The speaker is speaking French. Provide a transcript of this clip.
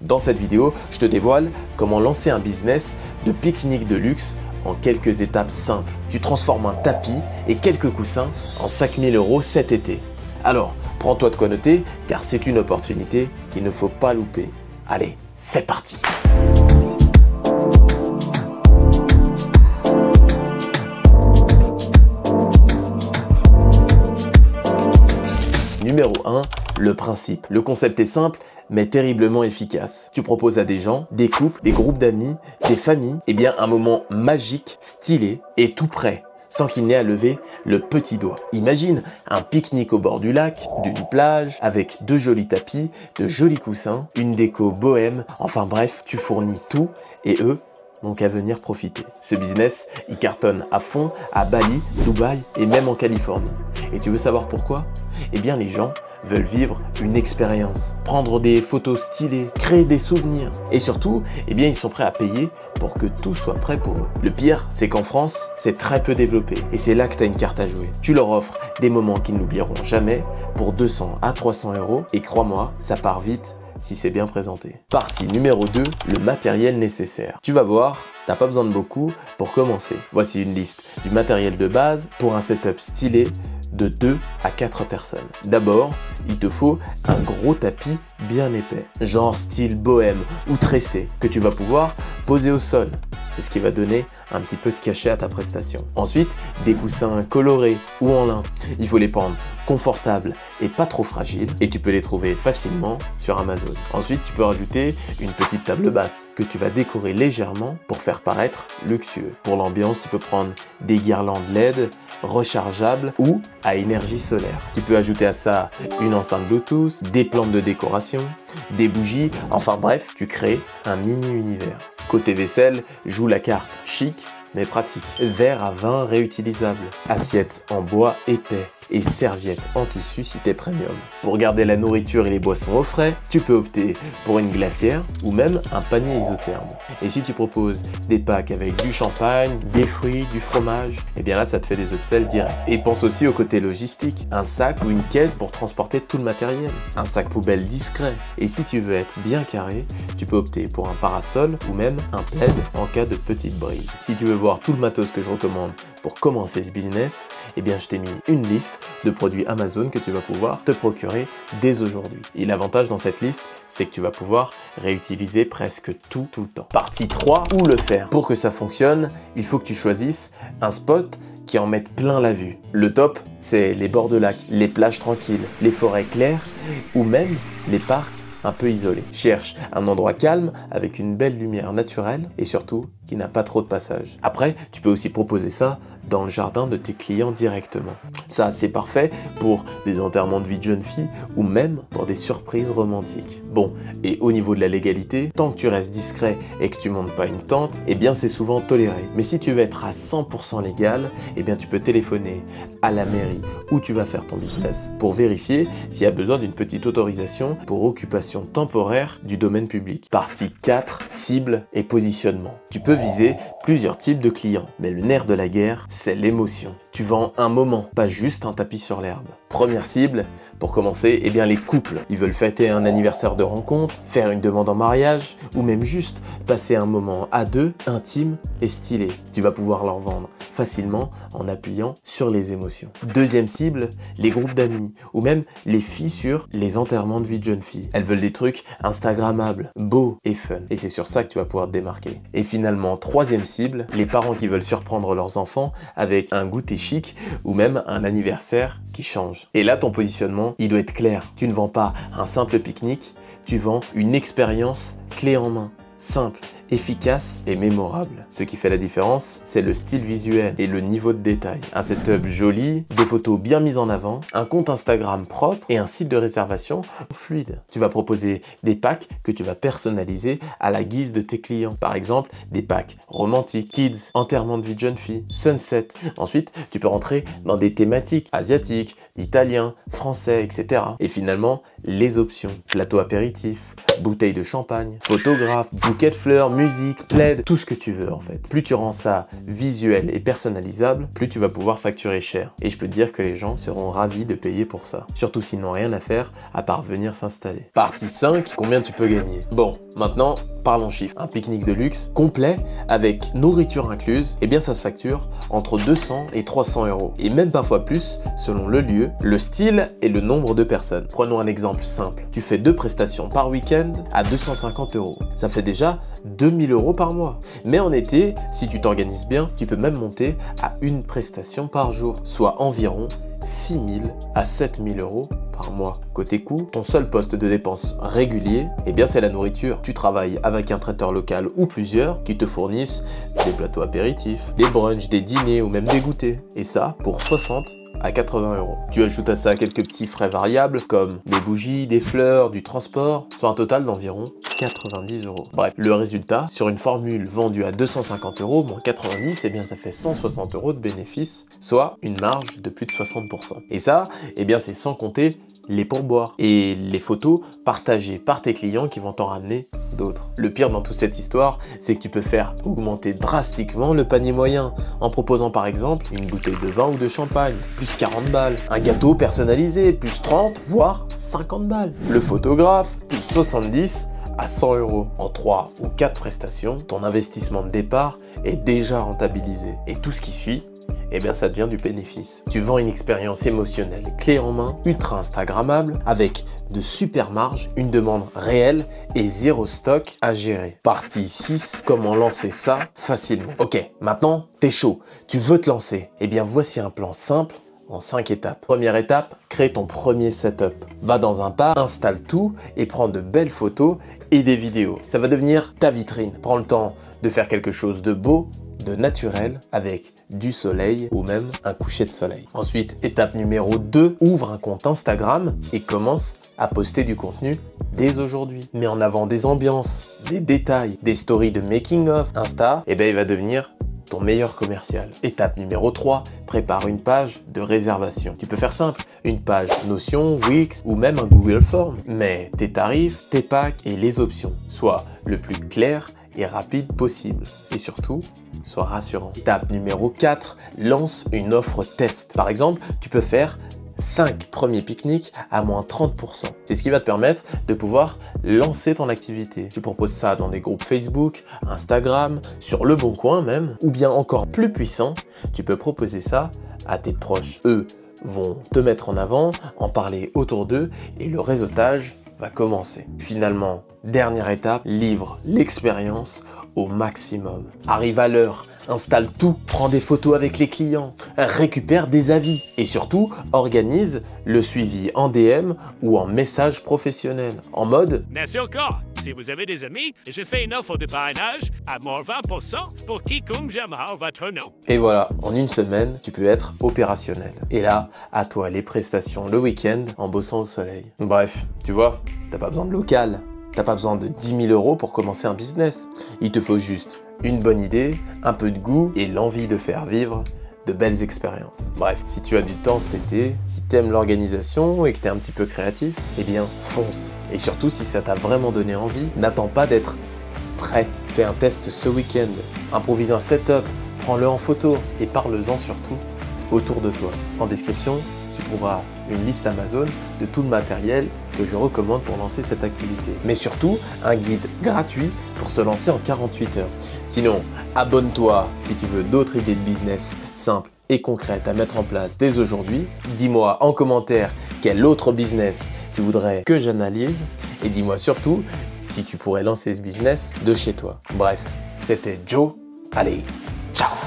Dans cette vidéo, je te dévoile comment lancer un business de pique-nique de luxe en quelques étapes simples. Tu transformes un tapis et quelques coussins en 5000 € cet été. Alors, prends-toi de quoi noter car c'est une opportunité qu'il ne faut pas louper. Allez, c'est parti! Numéro 1, le principe. Le concept est simple, mais terriblement efficace. Tu proposes à des gens, des couples, des groupes d'amis, des familles, un moment magique, stylé et tout prêt, sans qu'il n'ait à lever le petit doigt. Imagine un pique-nique au bord du lac, d'une plage, avec de jolis tapis, de jolis coussins, une déco bohème, enfin bref, tu fournis tout et eux donc à venir profiter. Ce business, il cartonne à fond à Bali, Dubaï et même en Californie. Et tu veux savoir pourquoi? Les gens veulent vivre une expérience, prendre des photos stylées, créer des souvenirs. Et surtout, ils sont prêts à payer pour que tout soit prêt pour eux. Le pire, c'est qu'en France, c'est très peu développé. Et c'est là que tu as une carte à jouer. Tu leur offres des moments qu'ils n'oublieront jamais pour 200 à 300 €. Et crois-moi, ça part vite si c'est bien présenté. Partie numéro 2, le matériel nécessaire. Tu vas voir, t'as pas besoin de beaucoup pour commencer. Voici une liste du matériel de base pour un setup stylé de 2 à 4 personnes. D'abord, il te faut un gros tapis bien épais, genre style bohème ou tressé, que tu vas pouvoir poser au sol. C'est ce qui va donner un petit peu de cachet à ta prestation. Ensuite, des coussins colorés ou en lin. Il faut les prendre confortables et pas trop fragiles et tu peux les trouver facilement sur Amazon. Ensuite, tu peux rajouter une petite table basse que tu vas décorer légèrement pour faire paraître luxueux. Pour l'ambiance, tu peux prendre des guirlandes LED rechargeables ou à énergie solaire. Tu peux ajouter à ça une enceinte Bluetooth, des plantes de décoration, des bougies, enfin bref, tu crées un mini-univers. Côté vaisselle, joue la carte chic mais pratique. Verre à vin réutilisable, assiette en bois épais et serviettes en tissu si t'es premium. Pour garder la nourriture et les boissons au frais, tu peux opter pour une glacière ou même un panier isotherme. Et si tu proposes des packs avec du champagne, des fruits, du fromage, là ça te fait des upsells directs. Et pense aussi au côté logistique, un sac ou une caisse pour transporter tout le matériel, un sac poubelle discret. Et si tu veux être bien carré, tu peux opter pour un parasol ou même un plaid en cas de petite brise. Si tu veux voir tout le matos que je recommande pour commencer ce business, je t'ai mis une liste de produits Amazon que tu vas pouvoir te procurer dès aujourd'hui. Et l'avantage dans cette liste, c'est que tu vas pouvoir réutiliser presque tout le temps. Partie 3, où le faire? Pour que ça fonctionne, il faut que tu choisisses un spot qui en mette plein la vue. Le top, c'est les bords de lac, les plages tranquilles, les forêts claires ou même les parcs un peu isolé. Cherche un endroit calme avec une belle lumière naturelle et surtout qui n'a pas trop de passage. Après, tu peux aussi proposer ça dans le jardin de tes clients directement. Ça, c'est parfait pour des enterrements de vie de jeune fille ou même pour des surprises romantiques. Bon, et au niveau de la légalité, tant que tu restes discret et que tu montes pas une tente, c'est souvent toléré. Mais si tu veux être à 100% légal, tu peux téléphoner à la mairie où tu vas faire ton business pour vérifier s'il y a besoin d'une petite autorisation pour occupation temporaire du domaine public. Partie 4, cible et positionnement. Tu peux viser plusieurs types de clients, mais le nerf de la guerre, c'est l'émotion. Tu vends un moment, pas juste un tapis sur l'herbe. Première cible, pour commencer, les couples. Ils veulent fêter un anniversaire de rencontre, faire une demande en mariage, ou même juste passer un moment à deux, intime et stylé. Tu vas pouvoir leur vendre facilement en appuyant sur les émotions. Deuxième cible, les groupes d'amis, ou même les filles sur les enterrements de vie de jeune fille. Elles veulent des trucs instagrammables, beaux et fun. Et c'est sur ça que tu vas pouvoir te démarquer. Et finalement, troisième cible, les parents qui veulent surprendre leurs enfants avec un goûter chic ou même un anniversaire qui change. Et là, ton positionnement, il doit être clair. Tu ne vends pas un simple pique-nique, tu vends une expérience clé en main, simple, efficace et mémorable. Ce qui fait la différence, c'est le style visuel et le niveau de détail. Un setup joli, des photos bien mises en avant, un compte Instagram propre et un site de réservation fluide. Tu vas proposer des packs que tu vas personnaliser à la guise de tes clients. Par exemple, des packs romantiques, kids, enterrement de vie de jeune fille, sunset. Ensuite, tu peux rentrer dans des thématiques asiatiques, italiens, français, etc. Et finalement, les options. Plateau apéritif, bouteille de champagne, photographe, bouquet de fleurs, musique, plaid, tout ce que tu veux en fait. Plus tu rends ça visuel et personnalisable, plus tu vas pouvoir facturer cher. Et je peux te dire que les gens seront ravis de payer pour ça. Surtout s'ils n'ont rien à faire à part venir s'installer. Partie 5, combien tu peux gagner? Bon, maintenant, parlons chiffres. Un pique-nique de luxe complet avec nourriture incluse, eh bien ça se facture entre 200 et 300 euros. Et même parfois plus selon le lieu, le style et le nombre de personnes. Prenons un exemple simple. Tu fais 2 prestations par week-end à 250 euros. Ça fait déjà 2000 euros par mois. Mais en été, si tu t'organises bien, tu peux même monter à une prestation par jour, soit environ 6 000 à 7 000 euros par mois. Côté coût, ton seul poste de dépense régulier, eh bien c'est la nourriture. Tu travailles avec un traiteur local ou plusieurs qui te fournissent des plateaux apéritifs, des brunchs, des dîners ou même des goûters. Et ça pour 60 à 80 euros. Tu ajoutes à ça quelques petits frais variables comme des bougies, des fleurs, du transport, soit un total d'environ 90 euros. Bref, le résultat, sur une formule vendue à 250 euros moins 90, eh bien ça fait 160 euros de bénéfice, soit une marge de plus de 60%. Et ça, eh bien c'est sans compter les pourboires et les photos partagées par tes clients qui vont t'en ramener d'autres. Le pire dans toute cette histoire, c'est que tu peux faire augmenter drastiquement le panier moyen en proposant par exemple une bouteille de vin ou de champagne, plus 40 balles, un gâteau personnalisé, plus 30 voire 50 balles, le photographe, plus 70 à 100 euros. En 3 ou 4 prestations, ton investissement de départ est déjà rentabilisé et tout ce qui suit, eh bien ça devient du bénéfice. Tu vends une expérience émotionnelle clé en main, ultra instagrammable, avec de super marges, une demande réelle et zéro stock à gérer. Partie 6, comment lancer ça facilement. Ok, maintenant t'es chaud, tu veux te lancer. Eh bien voici un plan simple en 5 étapes. Première étape, crée ton premier setup. Va dans un parc, installe tout et prends de belles photos et des vidéos. Ça va devenir ta vitrine. Prends le temps de faire quelque chose de beau, de naturel, avec du soleil ou même un coucher de soleil. Ensuite, étape numéro 2, ouvre un compte Instagram et commence à poster du contenu dès aujourd'hui. Mets en avant des ambiances, des détails, des stories de making of. Insta, eh bien, il va devenir ton meilleur commercial. Étape numéro 3, prépare une page de réservation. Tu peux faire simple, une page Notion, Wix ou même un Google Form. Mets tes tarifs, tes packs et les options. Sois le plus clair et rapide possible. Et surtout, sois rassurant. Étape numéro 4, lance une offre test. Par exemple, tu peux faire 5 premiers pique-niques à moins 30%. C'est ce qui va te permettre de pouvoir lancer ton activité. Tu proposes ça dans des groupes Facebook, Instagram, sur Le Bon Coin même, ou bien encore plus puissant, tu peux proposer ça à tes proches. Eux vont te mettre en avant, en parler autour d'eux et le réseautage va commencer. Finalement, dernière étape, livre l'expérience au maximum. Arrive à l'heure, installe tout, prends des photos avec les clients, récupère des avis et surtout organise le suivi en DM ou en message professionnel en mode Merci encore. Si vous avez des amis, je fais une offre de parrainage à moins 20% pour quiconque j'aimerais votre nom. Et voilà, en une semaine, tu peux être opérationnel. Et là, à toi les prestations le week-end en bossant au soleil. Bref, tu vois, t'as pas besoin de local. T'as pas besoin de 10 000 euros pour commencer un business. Il te faut juste une bonne idée, un peu de goût et l'envie de faire vivre de belles expériences. Bref, si tu as du temps cet été, si t'aimes l'organisation et que t'es un petit peu créatif, eh bien fonce. Et surtout, si ça t'a vraiment donné envie, n'attends pas d'être prêt. Fais un test ce week-end, improvise un setup, prends-le en photo et parle-en surtout autour de toi. En description, tu trouveras une liste Amazon de tout le matériel que je recommande pour lancer cette activité. Mais surtout, un guide gratuit pour se lancer en 48 heures. Sinon, abonne-toi si tu veux d'autres idées de business simples et concrètes à mettre en place dès aujourd'hui. Dis-moi en commentaire quel autre business tu voudrais que j'analyse et dis-moi surtout si tu pourrais lancer ce business de chez toi. Bref, c'était Joe. Allez, ciao!